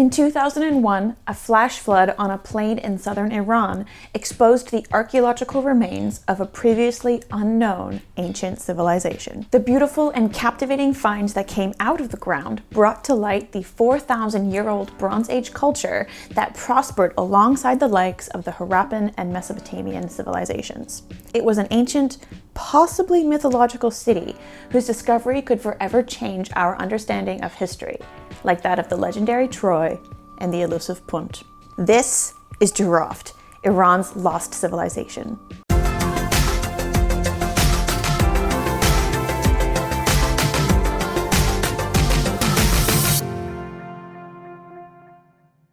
In 2001, a flash flood on a plain in southern Iran exposed the archaeological remains of a previously unknown ancient civilization. The beautiful and captivating finds that came out of the ground brought to light the 4,000-year-old Bronze Age culture that prospered alongside the likes of the Harappan and Mesopotamian civilizations. It was an ancient, possibly mythological city whose discovery could forever change our understanding of history, like that of the legendary Troy and the elusive Punt. This is Jiroft, Iran's lost civilization.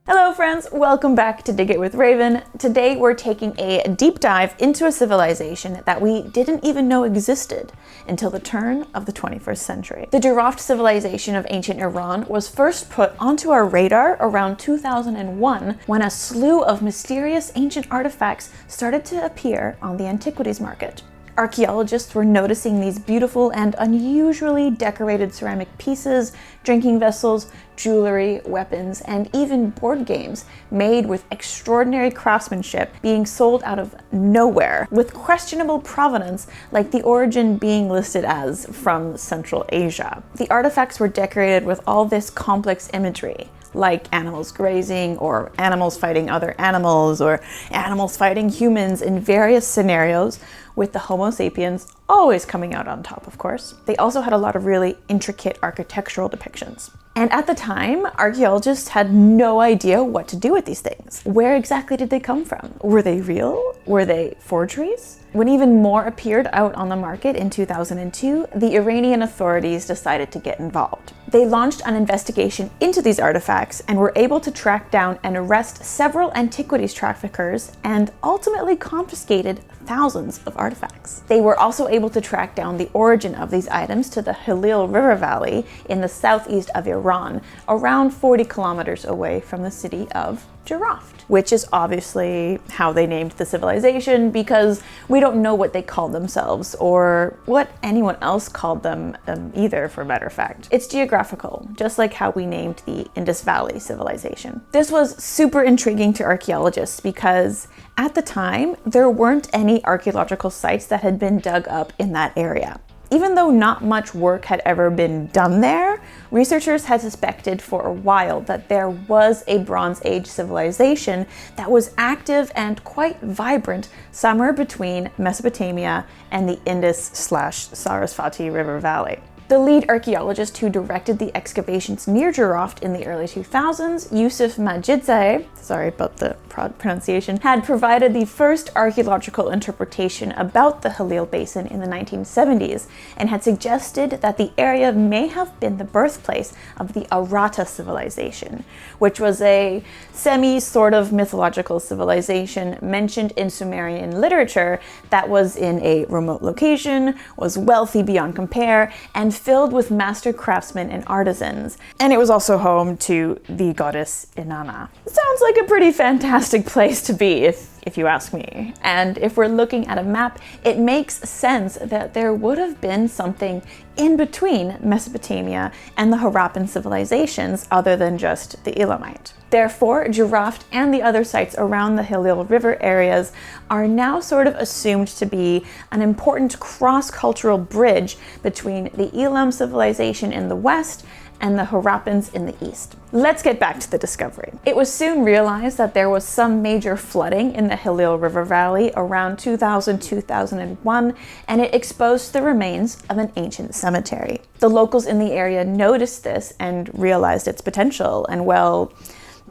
Hello friends, welcome back to Dig It with Raven. Today we're taking a deep dive into a civilization that we didn't even know existed until the turn of the 21st century. The Jiroft civilization of ancient Iran was first put onto our radar around 2001 when a slew of mysterious ancient artifacts started to appear on the antiquities market. Archaeologists were noticing these beautiful and unusually decorated ceramic pieces, drinking vessels, jewelry, weapons, and even board games made with extraordinary craftsmanship being sold out of nowhere, with questionable provenance, like the origin being listed as from Central Asia. The artifacts were decorated with all this complex imagery, like animals grazing, or animals fighting other animals, or animals fighting humans in various scenarios, with the Homo sapiens always coming out on top, of course. They also had a lot of really intricate architectural depictions. And at the time, archaeologists had no idea what to do with these things. Where exactly did they come from? Were they real? Were they forgeries? When even more appeared out on the market in 2002, the Iranian authorities decided to get involved. They launched an investigation into these artifacts and were able to track down and arrest several antiquities traffickers and ultimately confiscated thousands of artifacts. They were also able to track down the origin of these items to the Halil River Valley in the southeast of Iran, around 40 kilometers away from the city of Jiroft, which is obviously how they named the civilization, because we don't know what they called themselves or what anyone else called them either, for a matter of fact. It's geographical, just like how we named the Indus Valley civilization. This was super intriguing to archaeologists because at the time, there weren't any archaeological sites that had been dug up in that area. Even though not much work had ever been done there, researchers had suspected for a while that there was a Bronze Age civilization that was active and quite vibrant somewhere between Mesopotamia and the Indus/Sarasvati River Valley. The lead archaeologist who directed the excavations near Jiroft in the early 2000s, Yousef Madjidzadeh, sorry about the pronunciation, had provided the first archaeological interpretation about the Halil Basin in the 1970s and had suggested that the area may have been the birthplace of the Aratta civilization, which was a sort of mythological civilization mentioned in Sumerian literature that was in a remote location, was wealthy beyond compare, and filled with master craftsmen and artisans. And it was also home to the goddess Inanna. Sounds like a pretty fantastic place to be, if you ask me. And if we're looking at a map, it makes sense that there would have been something in between Mesopotamia and the Harappan civilizations other than just the Elamite. Therefore, Jiroft and the other sites around the Halil River areas are now sort of assumed to be an important cross-cultural bridge between the Elam civilization in the west and the Harappans in the east. Let's get back to the discovery. It was soon realized that there was some major flooding in the Halil River Valley around 2000-2001, and it exposed the remains of an ancient cemetery. The locals in the area noticed this and realized its potential, and well,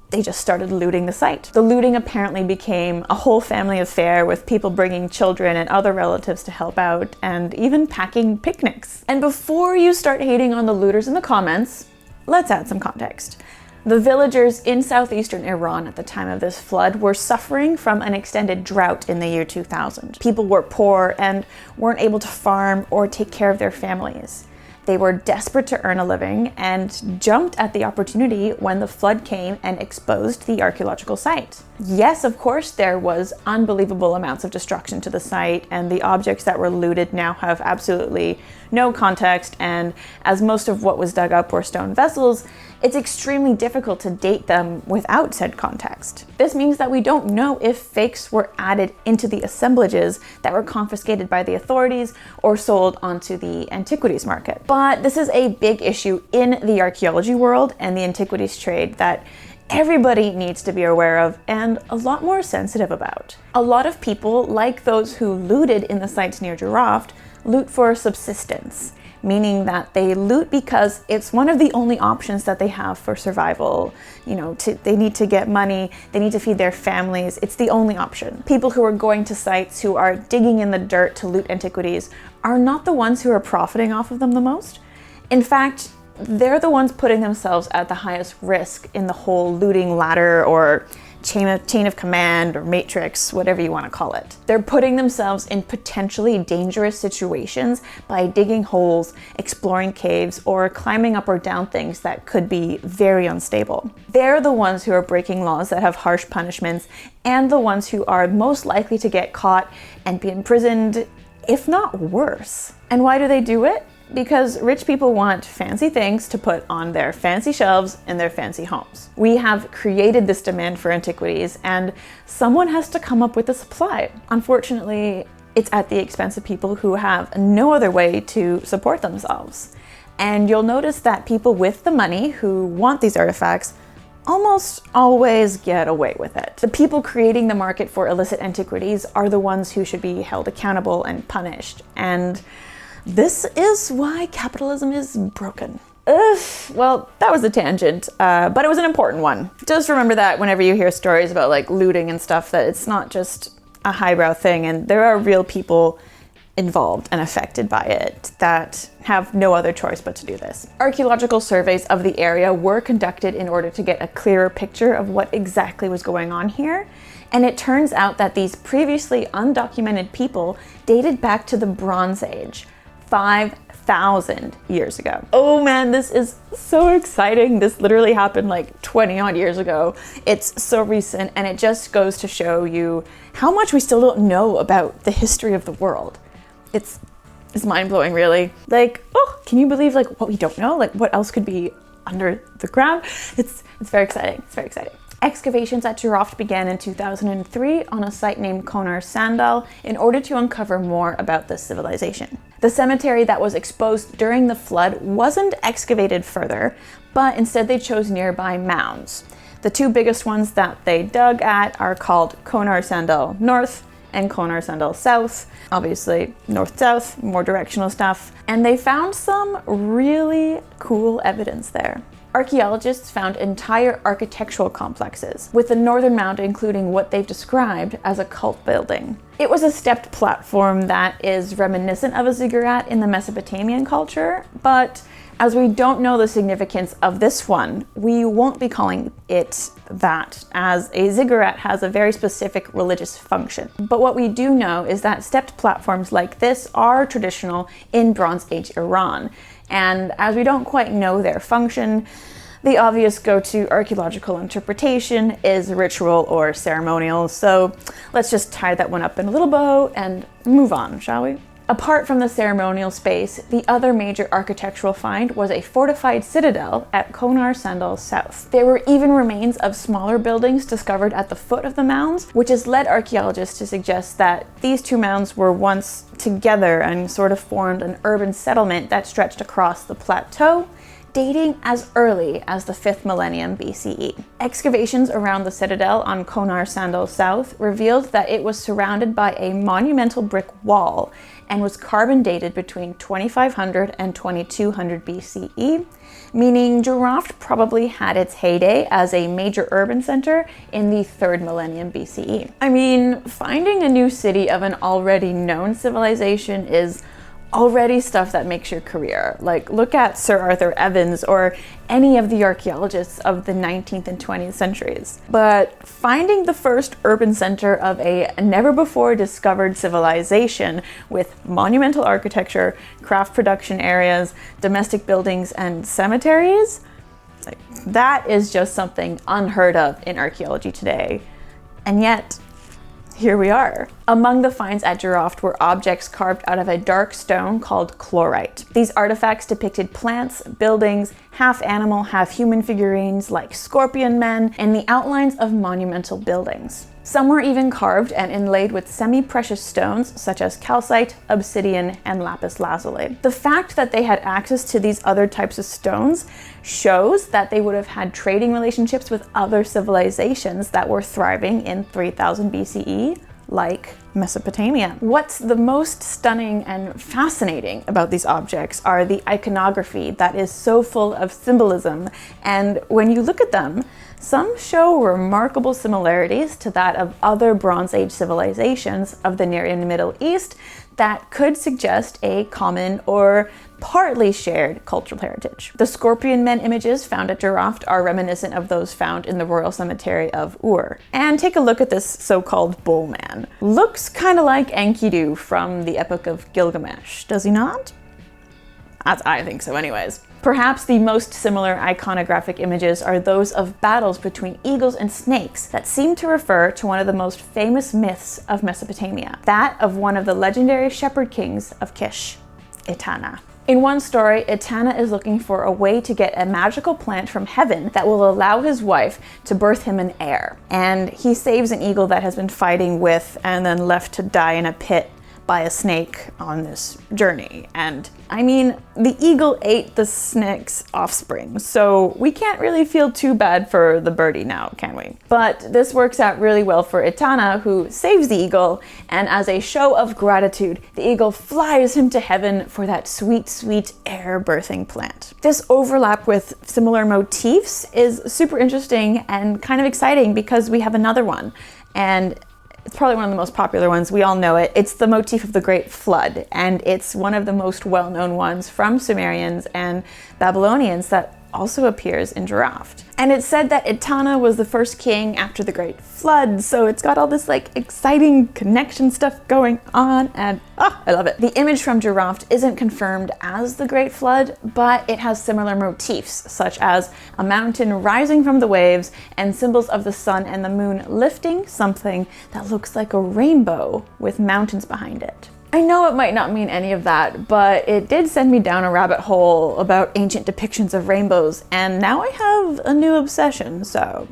they just started looting the site. The looting apparently became a whole family affair, with people bringing children and other relatives to help out, and even packing picnics. And before you start hating on the looters in the comments, let's add some context. The villagers in southeastern Iran at the time of this flood were suffering from an extended drought in the year 2000. People were poor and weren't able to farm or take care of their families. They were desperate to earn a living and jumped at the opportunity when the flood came and exposed the archaeological site. Yes, of course, there was unbelievable amounts of destruction to the site, and the objects that were looted now have absolutely no context, and as most of what was dug up were stone vessels, it's extremely difficult to date them without said context. This means that we don't know if fakes were added into the assemblages that were confiscated by the authorities or sold onto the antiquities market. But this is a big issue in the archaeology world and the antiquities trade that everybody needs to be aware of and a lot more sensitive about. A lot of people, like those who looted in the sites near Jiroft, loot for subsistence, meaning that they loot because it's one of the only options that they have for survival. You know, they need to get money, they need to feed their families, it's the only option. People who are going to sites, who are digging in the dirt to loot antiquities, are not the ones who are profiting off of them the most. In fact, they're the ones putting themselves at the highest risk in the whole looting ladder or chain of command or matrix, whatever you want to call it. They're putting themselves in potentially dangerous situations by digging holes, exploring caves, or climbing up or down things that could be very unstable. They're the ones who are breaking laws that have harsh punishments and the ones who are most likely to get caught and be imprisoned, if not worse. And why do they do it? Because rich people want fancy things to put on their fancy shelves in their fancy homes. We have created this demand for antiquities, and someone has to come up with the supply. Unfortunately, it's at the expense of people who have no other way to support themselves. And you'll notice that people with the money who want these artifacts almost always get away with it. The people creating the market for illicit antiquities are the ones who should be held accountable and punished. And this is why capitalism is broken. Well, that was a tangent, but it was an important one. Just remember that whenever you hear stories about like looting and stuff, that it's not just a highbrow thing, and there are real people involved and affected by it that have no other choice but to do this. Archaeological surveys of the area were conducted in order to get a clearer picture of what exactly was going on here. And it turns out that these previously undocumented people dated back to the Bronze Age, 5,000 years ago. Oh man, this is so exciting. This literally happened like 20 odd years ago. It's so recent, and it just goes to show you how much we still don't know about the history of the world. It's mind-blowing, really. Like, oh, can you believe like what we don't know? Like what else could be under the ground? It's very exciting. It's very exciting. Excavations at Jiroft began in 2003 on a site named Konar Sandal in order to uncover more about this civilization. The cemetery that was exposed during the flood wasn't excavated further, but instead they chose nearby mounds. The two biggest ones that they dug at are called Konar Sandal North and Konar Sandal South. Obviously, north-south, more directional stuff. And they found some really cool evidence there. Archaeologists found entire architectural complexes, with the northern mound including what they've described as a cult building. It was a stepped platform that is reminiscent of a ziggurat in the Mesopotamian culture, but as we don't know the significance of this one, we won't be calling it that, as a ziggurat has a very specific religious function. But what we do know is that stepped platforms like this are traditional in Bronze Age Iran. And as we don't quite know their function, the obvious go-to archaeological interpretation is ritual or ceremonial. So let's just tie that one up in a little bow and move on, shall we? Apart from the ceremonial space, the other major architectural find was a fortified citadel at Konar Sandal South. There were even remains of smaller buildings discovered at the foot of the mounds, which has led archaeologists to suggest that these two mounds were once together and sort of formed an urban settlement that stretched across the plateau, dating as early as the 5th millennium BCE. Excavations around the citadel on Konar Sandal South revealed that it was surrounded by a monumental brick wall and was carbon dated between 2500 and 2200 BCE, meaning Jiroft probably had its heyday as a major urban center in the 3rd millennium BCE. I mean, finding a new city of an already known civilization is already stuff that makes your career. Like, look at Sir Arthur Evans or any of the archaeologists of the 19th and 20th centuries. But finding the first urban center of a never before discovered civilization with monumental architecture, craft production areas, domestic buildings, and cemeteries, like, that is just something unheard of in archaeology today. And yet, here we are. Among the finds at Jiroft were objects carved out of a dark stone called chlorite. These artifacts depicted plants, buildings, half animal, half human figurines like scorpion men, and the outlines of monumental buildings. Some were even carved and inlaid with semi-precious stones such as calcite, obsidian, and lapis lazuli. The fact that they had access to these other types of stones shows that they would have had trading relationships with other civilizations that were thriving in 3000 BCE, like Mesopotamia. What's the most stunning and fascinating about these objects are the iconography that is so full of symbolism, and when you look at them, some show remarkable similarities to that of other Bronze Age civilizations of the Near and Middle East that could suggest a common or partly shared cultural heritage. The scorpion men images found at Jiroft are reminiscent of those found in the royal cemetery of Ur. And take a look at this so-called bull man. Looks kind of like Enkidu from the Epic of Gilgamesh, does he not? I think so anyways. Perhaps the most similar iconographic images are those of battles between eagles and snakes that seem to refer to one of the most famous myths of Mesopotamia, that of one of the legendary shepherd kings of Kish, Etana. In one story, Etana is looking for a way to get a magical plant from heaven that will allow his wife to birth him an heir. And he saves an eagle that has been fighting with and then left to die in a pit by a snake on this journey. And I mean, the eagle ate the snake's offspring, so we can't really feel too bad for the birdie now, can we? But this works out really well for Etana, who saves the eagle, and as a show of gratitude, the eagle flies him to heaven for that sweet, sweet heir birthing plant. This overlap with similar motifs is super interesting and kind of exciting because we have another one, and it's probably one of the most popular ones. We all know it. It's the motif of the Great Flood, and it's one of the most well-known ones from Sumerians and Babylonians that also appears in Jiroft. And it's said that Etana was the first king after the Great Flood, so it's got all this like exciting connection stuff going on, and I love it. The image from Jiroft isn't confirmed as the Great Flood, but it has similar motifs, such as a mountain rising from the waves and symbols of the sun and the moon lifting something that looks like a rainbow with mountains behind it. I know it might not mean any of that, but it did send me down a rabbit hole about ancient depictions of rainbows, and now I have a new obsession, so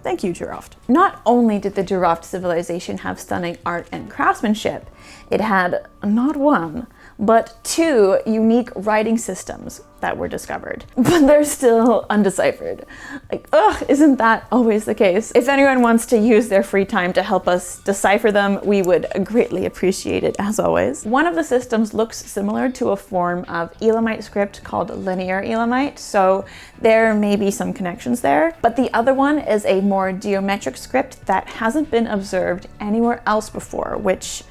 thank you, Jiroft. Not only did the Jiroft civilization have stunning art and craftsmanship, it had not one, but two unique writing systems that were discovered, but they're still undeciphered. Like, isn't that always the case? If anyone wants to use their free time to help us decipher them, we would greatly appreciate it, as always. One of the systems looks similar to a form of Elamite script called linear Elamite, so there may be some connections there, but the other one is a more geometric script that hasn't been observed anywhere else before, which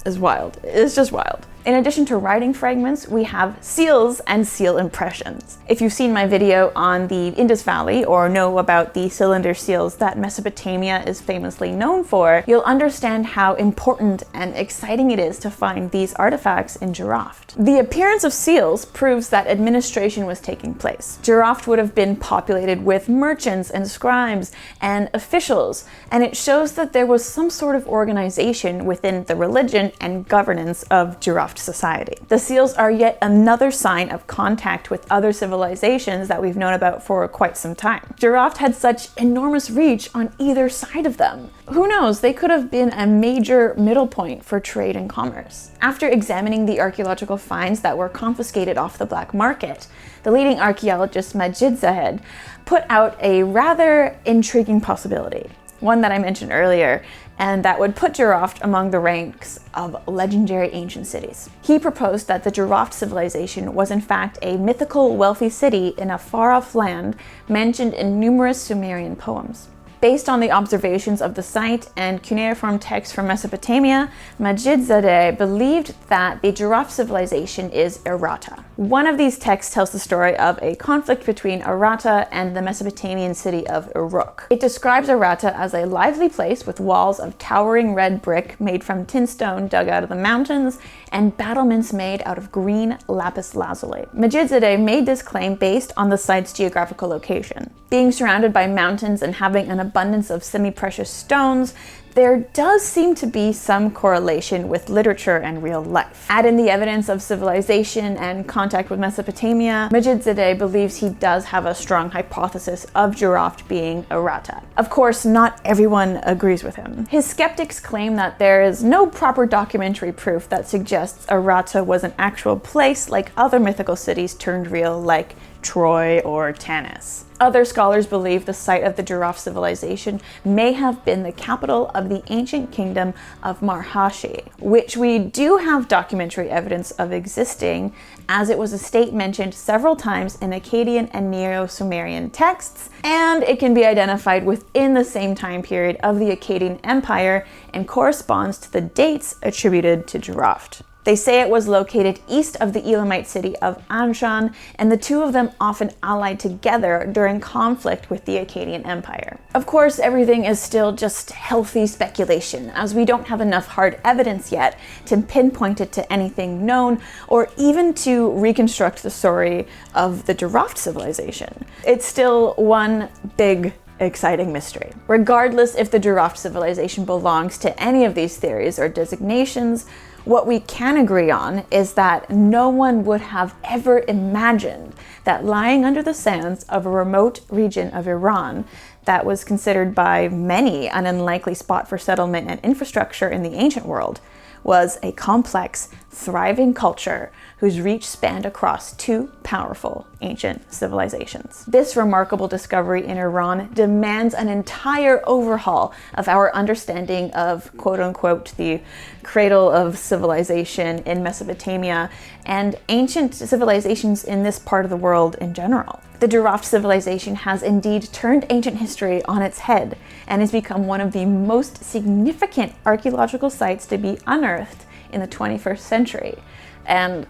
is wild. It's just wild. In addition to writing fragments, we have seals and seal impressions. If you've seen my video on the Indus Valley or know about the cylinder seals that Mesopotamia is famously known for, you'll understand how important and exciting it is to find these artifacts in Jiroft. The appearance of seals proves that administration was taking place. Jiroft would have been populated with merchants and scribes and officials, and it shows that there was some sort of organization within the religion and governance of Jiroft society. The seals are yet another sign of contact with other civilizations that we've known about for quite some time. Jiroft had such enormous reach on either side of them. Who knows, they could have been a major middle point for trade and commerce. After examining the archaeological finds that were confiscated off the black market, the leading archaeologist Madjidzadeh put out a rather intriguing possibility, one that I mentioned earlier, and that would put Jiroft among the ranks of legendary ancient cities. He proposed that the Jiroft civilization was in fact a mythical wealthy city in a far-off land mentioned in numerous Sumerian poems. Based on the observations of the site and cuneiform texts from Mesopotamia, Madjidzadeh believed that the Jiroft civilization is Aratta. One of these texts tells the story of a conflict between Aratta and the Mesopotamian city of Uruk. It describes Aratta as a lively place with walls of towering red brick made from tin stone dug out of the mountains and battlements made out of green lapis lazuli. Madjidzadeh made this claim based on the site's geographical location. Being surrounded by mountains and having an abundance of semi-precious stones, there does seem to be some correlation with literature and real life. Add in the evidence of civilization and contact with Mesopotamia, Madjidzadeh believes he does have a strong hypothesis of Jiroft being Aratta. Of course, not everyone agrees with him. His skeptics claim that there is no proper documentary proof that suggests Aratta was an actual place like other mythical cities turned real, like Troy or Tanis. Other scholars believe the site of the Jiroft civilization may have been the capital of the ancient kingdom of Marhashi, which we do have documentary evidence of existing, as it was a state mentioned several times in Akkadian and Neo-Sumerian texts, and it can be identified within the same time period of the Akkadian Empire and corresponds to the dates attributed to Jiroft. They say it was located east of the Elamite city of Anshan, and the two of them often allied together during conflict with the Akkadian Empire. Of course, everything is still just healthy speculation, as we don't have enough hard evidence yet to pinpoint it to anything known, or even to reconstruct the story of the Jiroft civilization. It's still one big exciting mystery. Regardless if the Jiroft civilization belongs to any of these theories or designations, what we can agree on is that no one would have ever imagined that lying under the sands of a remote region of Iran that was considered by many an unlikely spot for settlement and infrastructure in the ancient world was a complex, thriving culture whose reach spanned across two powerful ancient civilizations. This remarkable discovery in Iran demands an entire overhaul of our understanding of, quote-unquote, the cradle of civilization in Mesopotamia and ancient civilizations in this part of the world in general. The Jiroft civilization has indeed turned ancient history on its head and has become one of the most significant archaeological sites to be unearthed in the 21st century. And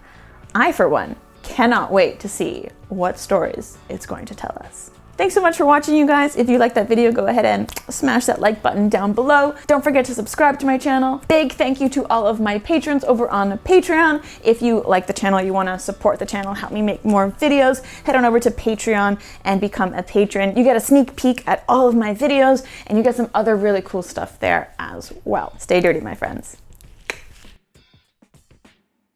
I, for one, cannot wait to see what stories it's going to tell us. Thanks so much for watching, you guys. If you liked that video, go ahead and smash that like button down below. Don't forget to subscribe to my channel. Big thank you to all of my patrons over on Patreon. If you like the channel, you want to support the channel, help me make more videos, head on over to Patreon and become a patron. You get a sneak peek at all of my videos, and you get some other really cool stuff there as well. Stay dirty, my friends.